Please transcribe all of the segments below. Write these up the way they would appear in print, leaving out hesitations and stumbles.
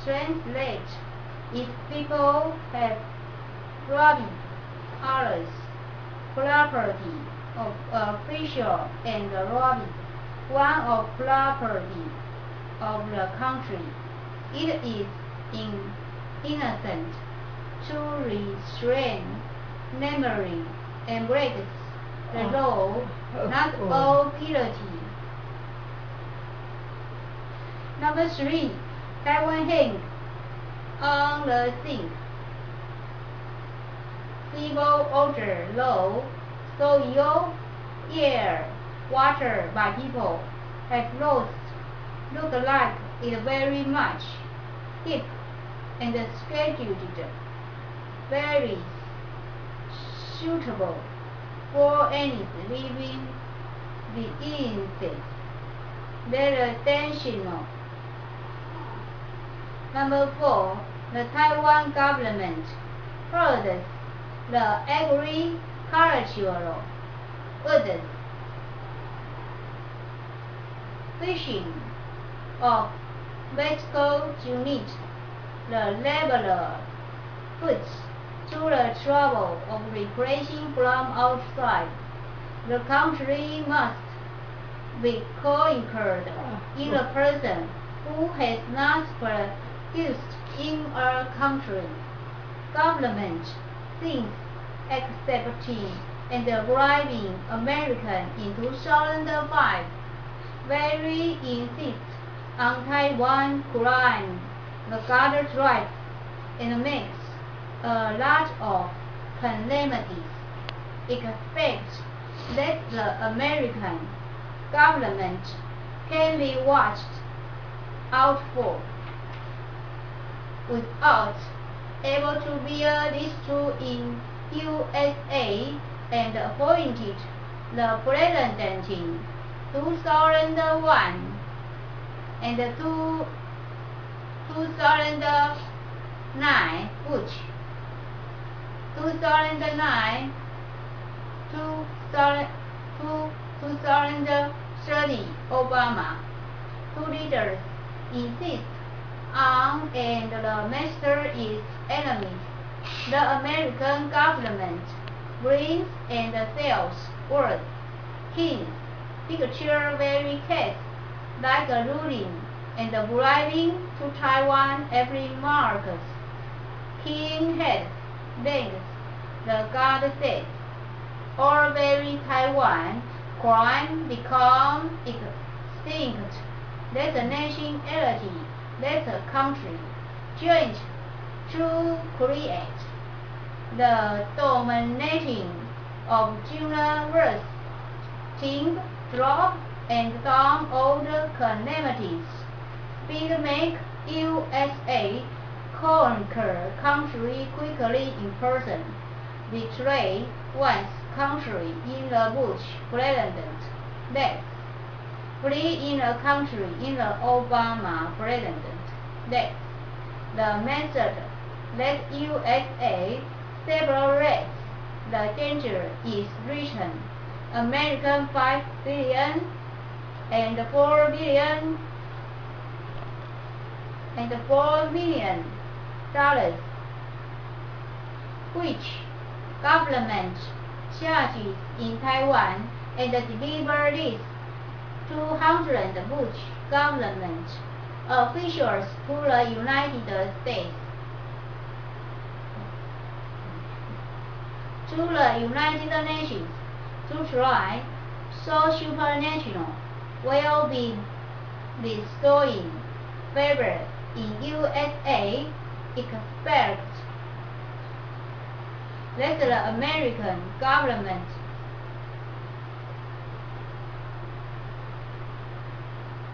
translate, if people have robbed others' property of official and robbed one of property of the country, it is innocent to restrain memory and breaks the law, not all guilty. Number 3, Taiwan hang on the civil order law, soil, air, water by people have lost look like it very much hip and scheduled, very suitable for any living beings. Very attentional. Number 4, the Taiwan government holds the agricultural goods, fishing of bicycle unit, the laborer puts to the trouble of replacing from outside. The country must be co-incurred in a person who has not produced in a country. Government, since accepting and bribing American in 2005, very insists on Taiwan crime the guard tribes and makes a lot of calamities. Expect that the American government can be watched out for without able to bear this true in USA and appointed the president in 2001 and 2009 Bush, 2009 to 2030 Obama. Two leaders insist on and the master is enemies. The American government brings and sells words, kings, picture very case, like a ruling and bribing to Taiwan every Marcus. King heads, banks, the God says, or very Taiwan, crime become extinct. That's a nationality, that's a country, joint to create the dominating of universe, think, drop, and down all the calamities. Speed make USA conquer country quickly in person, betray one's country in the Bush president, death, flee in a country in the Obama president, death. The method that USA separates the danger is written. American 5 billion and 4 billion and $4 million, which government charges in Taiwan and deliver this 200 Bush government officials to the United States. To the United Nations to try so supranational will be bestowing favor in USA. Expect that the American government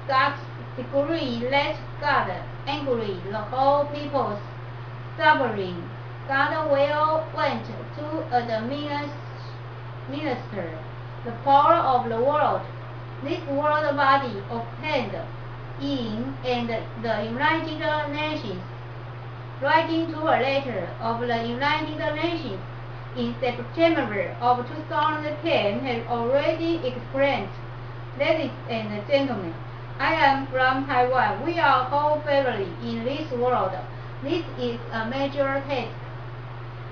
God's decree let God angry the whole people's suffering. God will went to administer the power of the world. This world body obtained in and the United Nations, writing to a letter of the United Nations in September of 2010, has already explained, ladies and gentlemen, I am from Taiwan. We are whole family in this world. This is a major task.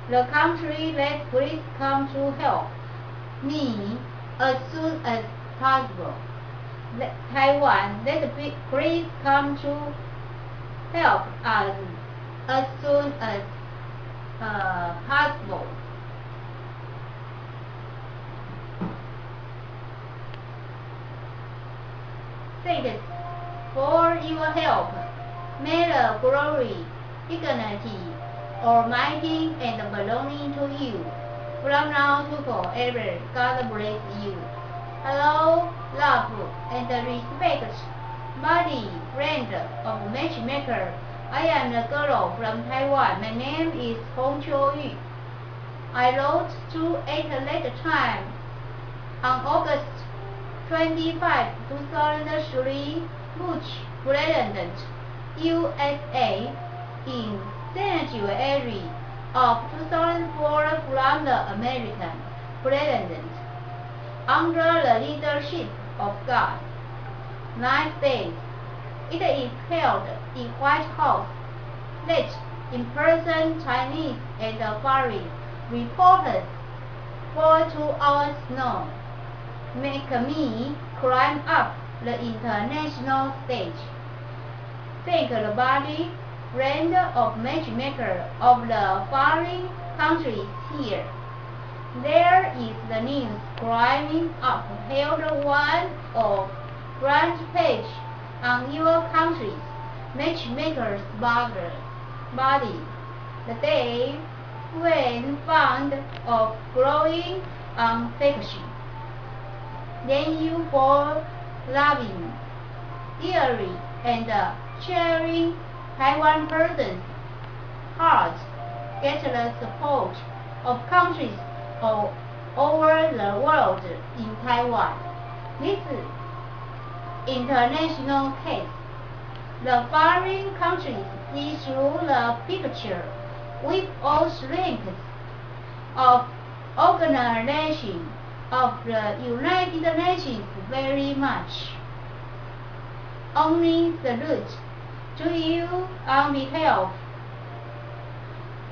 The country let please come to help me as soon as possible. Taiwan, let please come to help us as soon as possible. Thanks for your help. May the glory, dignity, almighty, and belonging to you, from now to forever. God bless you. Hello, love and respect, buddy, friend of matchmaker. I am the girl from Taiwan. My name is Hong Qiu. I wrote to at that time on August 25, 2003, Bush President, USA, in January of 2004 from the American President, under the leadership of God. 9 days. It is held in White House. Let in-person Chinese and foreign reporters for 2 hours now make me climb up the international stage. Thank the body, friend of matchmaker of the foreign countries here. There is the news climbing up held one of front page on your country's matchmaker's body. The day when fond of growing on fiction. Then you for loving, dearly, and sharing Taiwan person's heart get the support of countries all over the world in Taiwan. This international case, the foreign countries see through the picture with all strength of organization of the United Nations very much. Only salute to you on behalf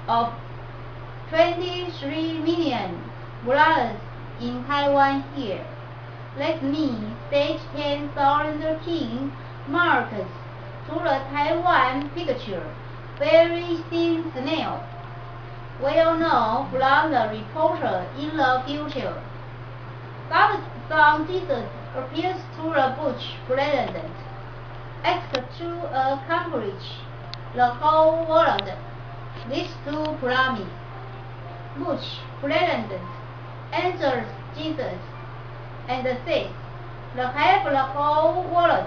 of 23 million brothers in Taiwan here. Let me stage 10,000 king marks to the Taiwan picture, very thin snail. Well known from the reporter in the future. God's Son Jesus appears to the Bush President, asked to accomplish the whole world. These two promise. Bush President answers Jesus and says, the have the whole world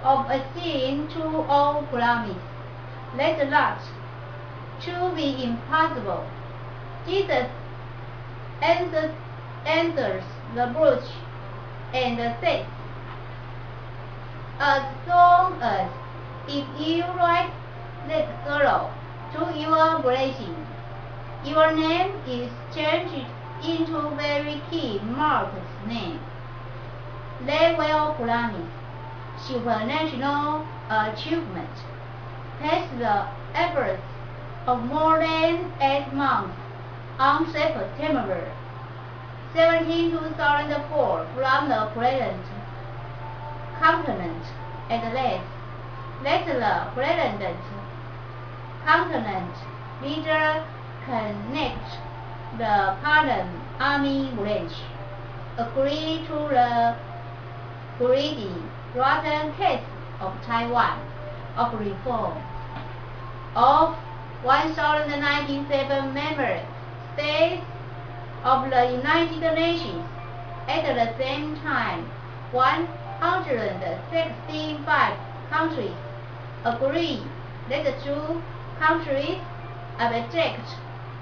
of a sin to all promise. Let that to be impossible. Jesus answers the Bush and says, as long as if you write that girl to your blessing, your name is changed into very key Mark's name. They will promise supernatural achievement, past the efforts of more than 8 months on September 17, 2004 from the present continent at last. Let the present continent leader connect the pardon army branch, agree to the greedy, rotten case of Taiwan, of reform, of 1,097 member states of the United Nations. At the same time, 165 countries agree that the two countries object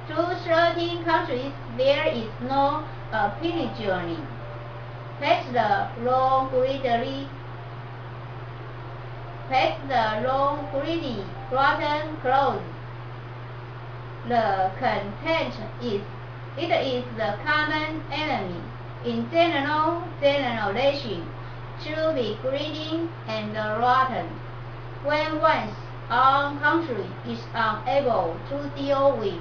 to 13 countries there is no pillaging. Past the long greedy, rotten clothes. The content is, it is the common enemy in generation should be greedy and rotten. When one's own country is unable to deal with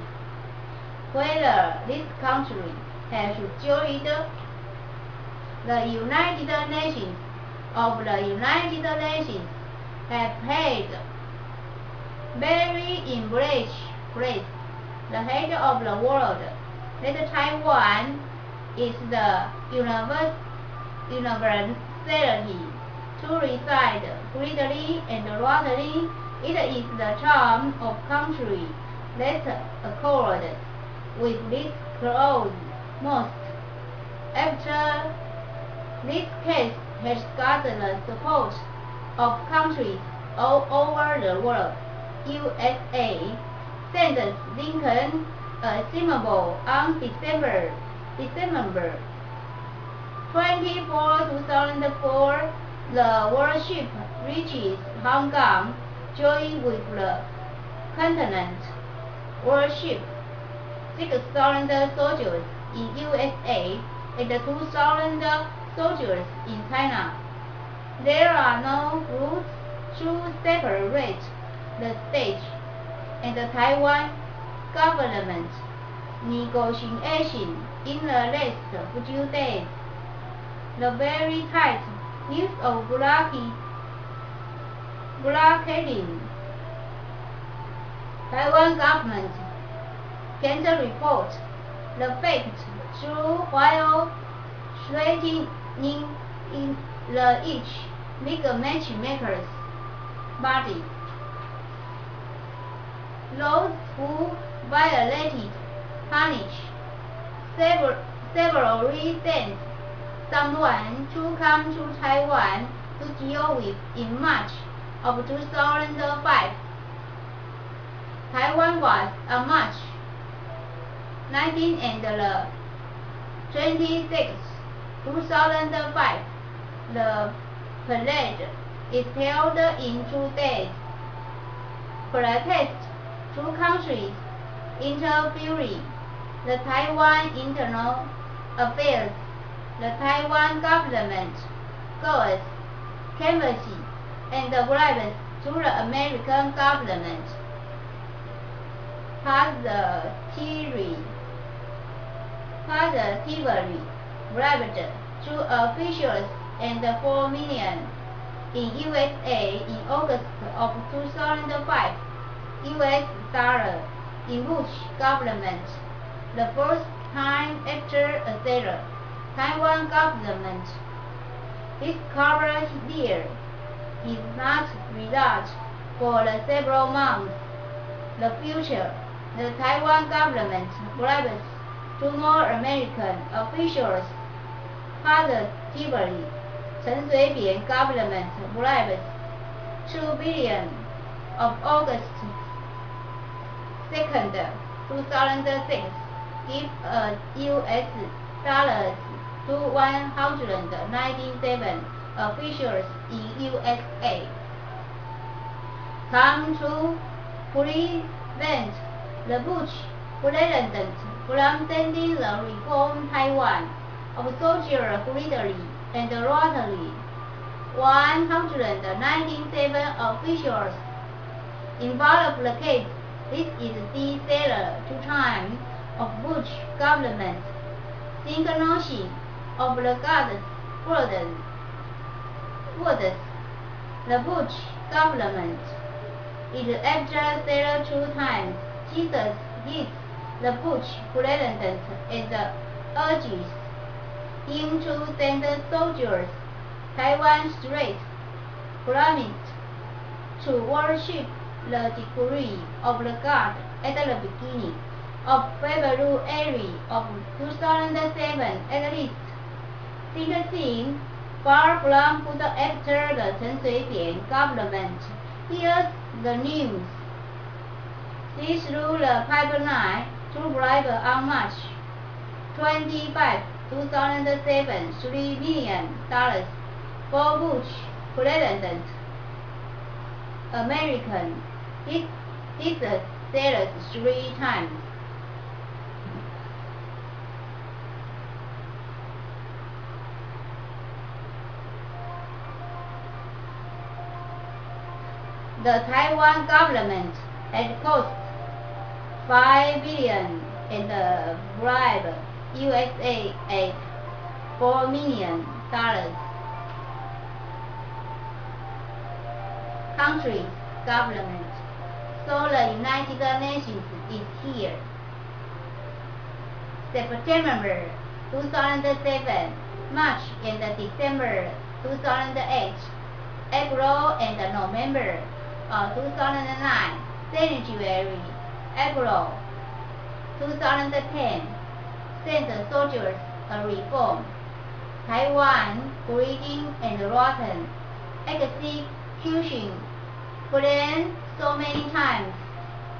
whether this country has joined the United Nations of the United Nations have played very embraced place the head of the world, that Taiwan is the universality to reside greedily and rottingly. It is the charm of country that accord with this clause most. After this case has got the support of countries all over the world, USA sentenced Lincoln a symbol on December 24, 2004. The warship reaches Hong Kong, joined with the continent warship, 6,000 soldiers in USA and 2,000 soldiers in China. There are no rules to separate the state and the Taiwan government. Negotiation in the last few days. The very tight use of blockading Taiwan government can't report the fact through while threatening in the each big matchmaker's body. Those who violated punish severally sent someone to come to Taiwan to deal with in March of 2005. Taiwan was on March 19 and the 26th, 2005. The parade is held in 2 days. Protest two countries interfering. The Taiwan Internal Affairs, the Taiwan government goes canvassy and bribes to the American government. Positively bribed to officials and 4 million in USA in August of 2005 US dollar in Bush government, the first time after a sailor. Taiwan government. This cover here is not without for the several months. The future, the Taiwan government bribes two more American officials. Positively, Chen Shui-bian government bribes $2 billion of August 2nd, 2006, give US dollars to 197 officials in USA. Come to prevent the Bush president from sending the reform Taiwan of soldier greedily and rottingly. 197 officials involved the case. This is the sailor two-time of Bush government. Synchronicity of the God's words. The Bush government is after sailor two times. Jesus hits the Bush president and urges him to send soldiers. Taiwan Strait promised to worship the decree of the God at the beginning of February of 2007 at least. Things far from put after the Chen Shui-bian government. Here's the news. She threw the pipeline to bribe on March 25, 2007, $3 million for Bush president. American. It sailors 3 times. The Taiwan government had cost $5 billion and bribed USA at $4 million. Countries, government. So the United Nations is here. September 2007, March and December 2008, April and November 2009, January, April 2010, sent soldiers a reform. Taiwan, greedy and rotten, execution planned so many times,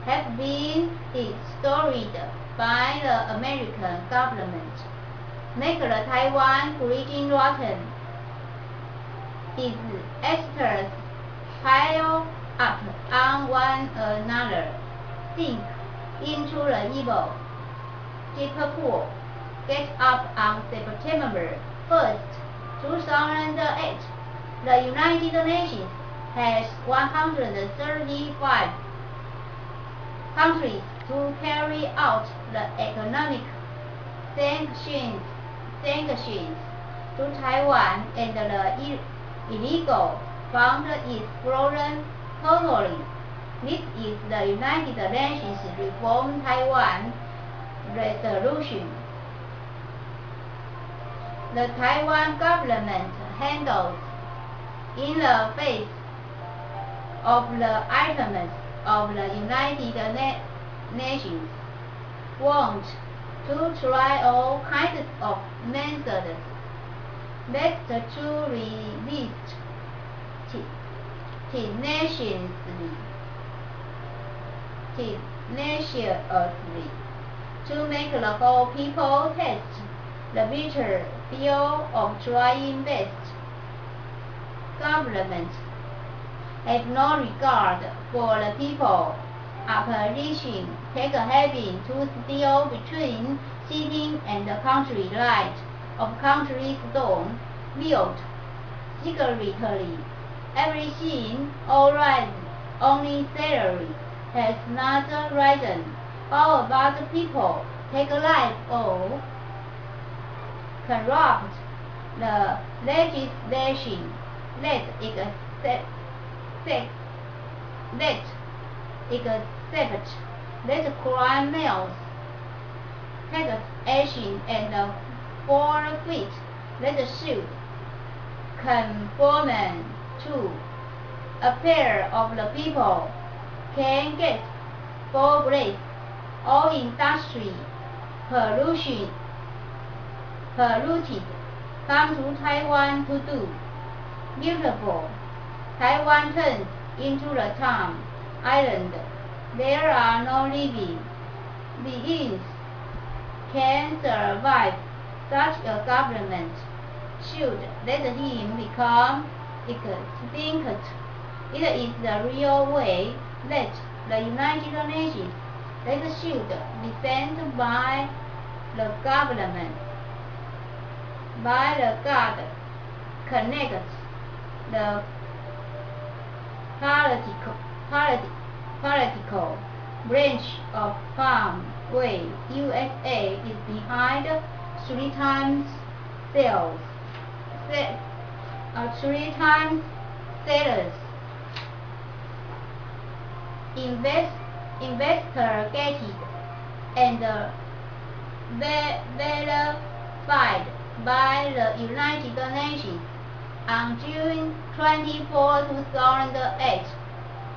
have been destroyed by the American government. Make the Taiwan greedy rotten. Its actors pile up on one another, sink into the evil deep pool. Get up on September 1st, 2008. The United Nations has 135 countries to carry out the economic sanctions to Taiwan, and the illegal fund is frozen totally. This is the United Nations Reform Taiwan Resolution. The Taiwan government handles in the face of the items of the United Nations want to try all kinds of methods best to resist tenaciously to make the whole people taste the bitter feel of trying best. Government have no regard for the people. Opposition take having to steal between city and country light of country stone built secretly. Everything all right, only salary has not risen. How about the people take life or corrupt the legislation? Let accept let criminals take action and forfeit. Let sue conform to a pair of the people can get for grace. All industry polluted come to Taiwan to do. Beautiful. Taiwan turns into the town island. There are no living beings can survive. Such a government should let him become extinct. It is the real way that the United Nations that should be sent by the government, by the God connect the political branch of farm way. USA is behind 3 times sales, 3 times sellers. Investigated and verified by the United Nations on June 24, 2008,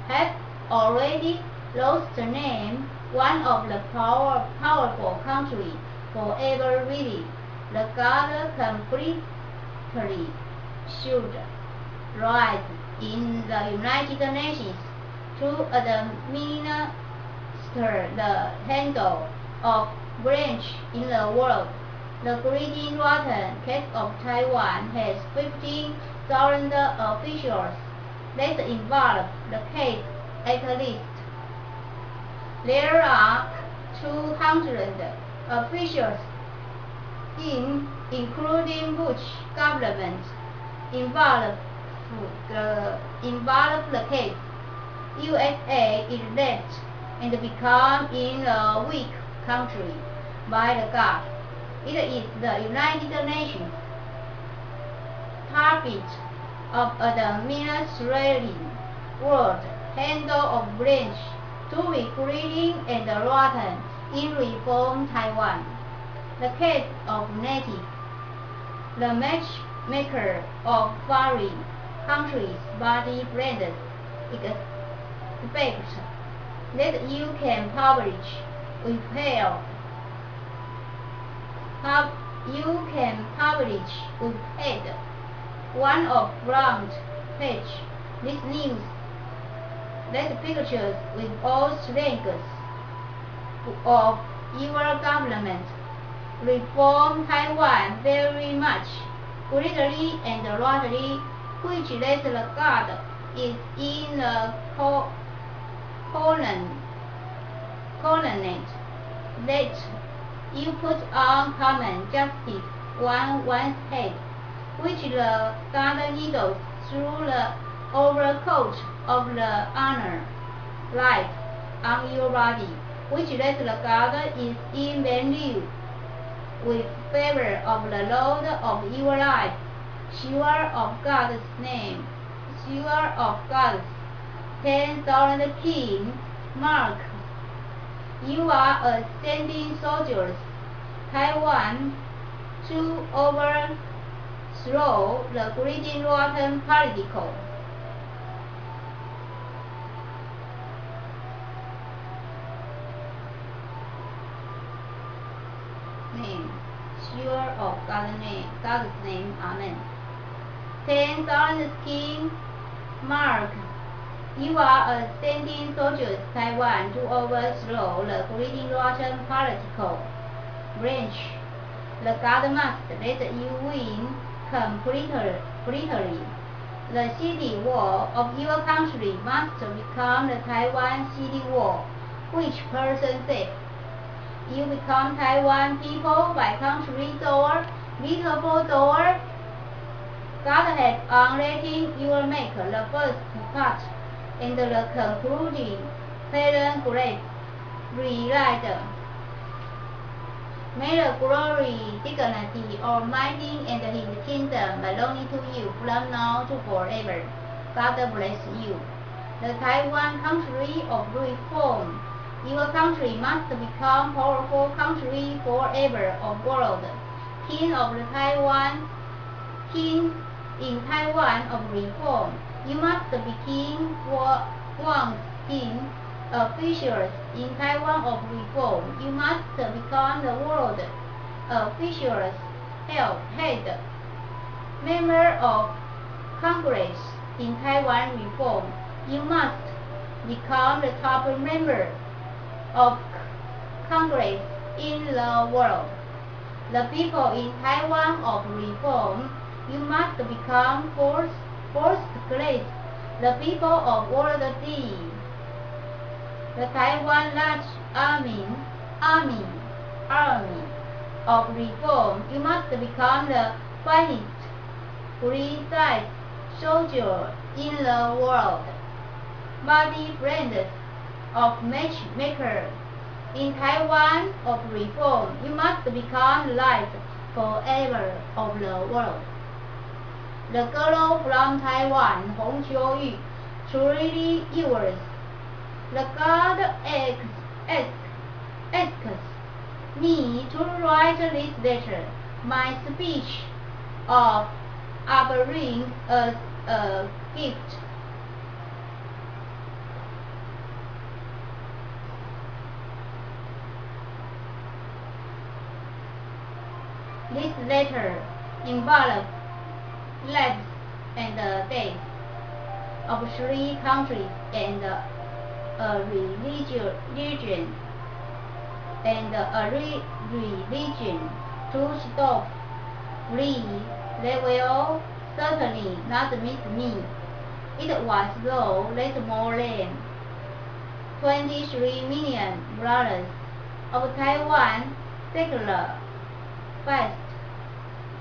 have already lost the name one of the powerful countries forever really. The God completely should rise in the United Nations to administer the handle of branch in the world. The greedy rotten case of Taiwan has 15,000 officials that involve the case at least. There are 200 officials including Bush government involved the case. USA is left and become in a weak country by the God. It is the United Nations target of administrating world handle of branch to regulating and rotten in reform Taiwan. The case of native, the matchmaker of foreign countries' body friends expect that you can publish with help. You can publish with head one of front page this news that pictures with all strengths of your government reform Taiwan very much greatly and largely, which that the God is in the covenant that you put on common justice on one's head, which the God needles through the overcoat of the honor light on your body, which that the God is in value with favor of the Lord of your life, sure of God's name, sure of God's 10,000 king, mark. You are a standing soldiers, Taiwan, to overthrow the greedy rotten political. Name, sure of God's name, amen. 10,000 king, mark. You are a standing soldiers, Taiwan, to overthrow the greedy rotten political branch. The God must let you win completely. The city wall of your country must become the Taiwan city wall, which person said, you become Taiwan people by country door, beautiful door. God has on letting you make the first part and the concluding parent great rewrite. May the glory, dignity, almighty, and his kingdom belong to you from now to forever. God bless you. The Taiwan country of reform. Your country must become powerful country forever of world. King of the Taiwan, king in Taiwan of reform. You must be king once king. Officials in Taiwan of reform. You must become the world officials head. Member of Congress in Taiwan reform. You must become the top member of Congress in the world. The people in Taiwan of reform. You must become first class. The people of World D. The Taiwan large army of reform. You must become the finest precise soldier in the world. Body friends of matchmaker in Taiwan of reform. You must become light forever of the world. The girl from Taiwan, Hong Qiu, truly yours. The God asks me to write this letter, my speech of offering as a gift. This letter involves lives and death of 3 countries and a religion to stop. They will certainly not miss me. It was though that more than 23 million brothers of Taiwan sacrificed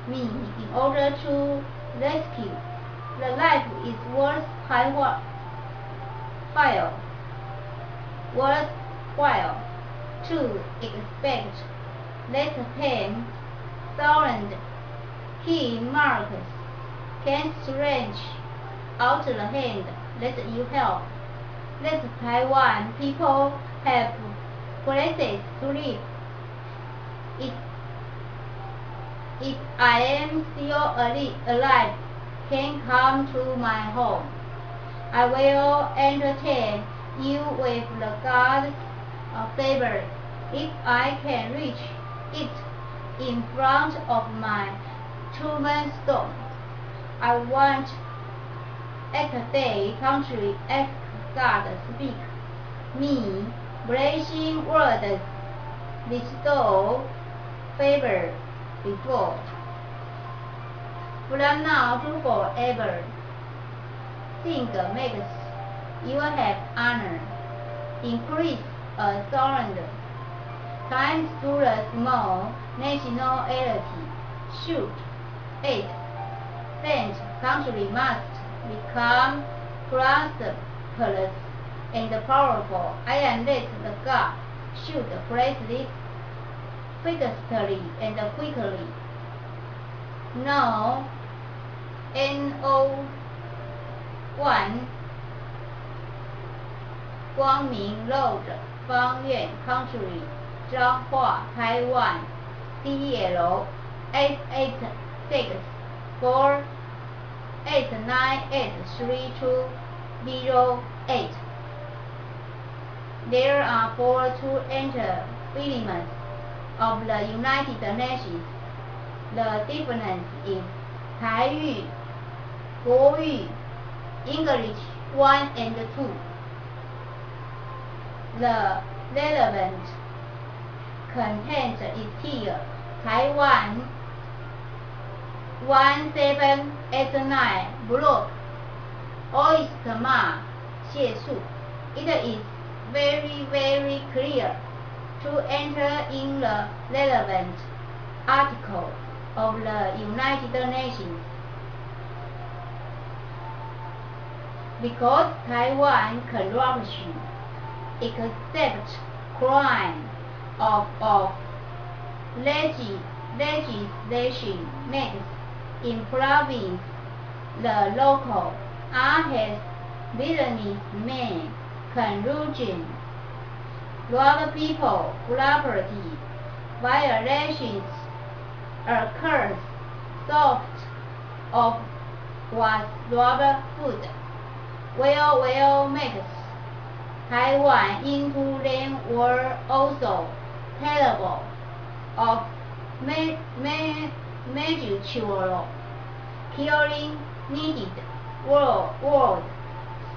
me in order to rescue. The life is worth Taiwan. worthwhile to expect that 10,000 key marks can stretch out the hand that you help. Let Taiwan people have places to live. If I am still alive, can come to my home. I will entertain you with the God's favor. If I can reach it in front of my tombstone, I want at day country as God speak me blessing words, bestow favor before. From now to forever, think makes you have honor, increase a surrender. Times to the small nationality, shoot, 8. Saint country must become prosperous and powerful. I am that the God should praise this fiercely and quickly. Now, No.1 光明 Road 方院 Country 彰化 Taiwan CL 88648983208. There are 4 to enter elements of the United Nations. The difference is 台语、国语 English 1 and 2. The relevant content is here. Taiwan 1789 block oyster mark 蟹树. It is very clear to enter in the relevant article of the United Nations. Because Taiwan corruption, except crime of legislation makes improving the local has businessmen collusion, rob people, property violations occurs. Soft of was rob food. Well makes Taiwan into them were also terrible of major killing needed world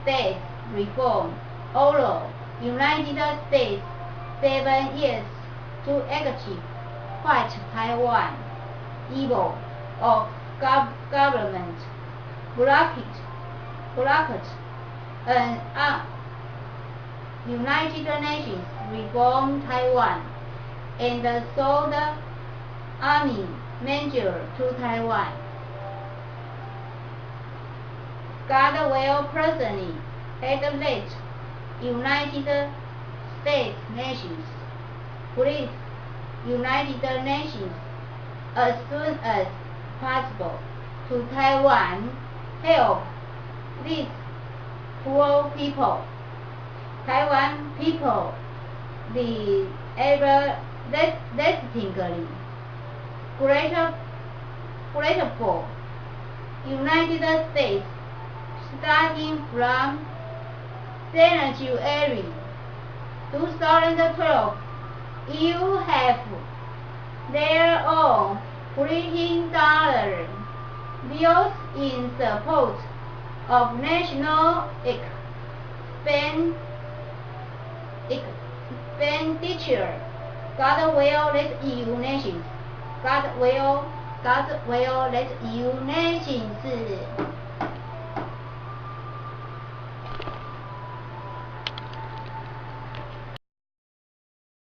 state reform. Although United States 7 years to active fight Taiwan evil of government blocked an United Nations reform Taiwan and sold army manager to Taiwan. God will personally let United States nations, please United Nations as soon as possible to Taiwan help these poor people. Taiwan people, the everlastingly grateful United States, starting from January 2012, you have their own printing dollar bills in support of national expenditure. God will let you nations. God will let you nations.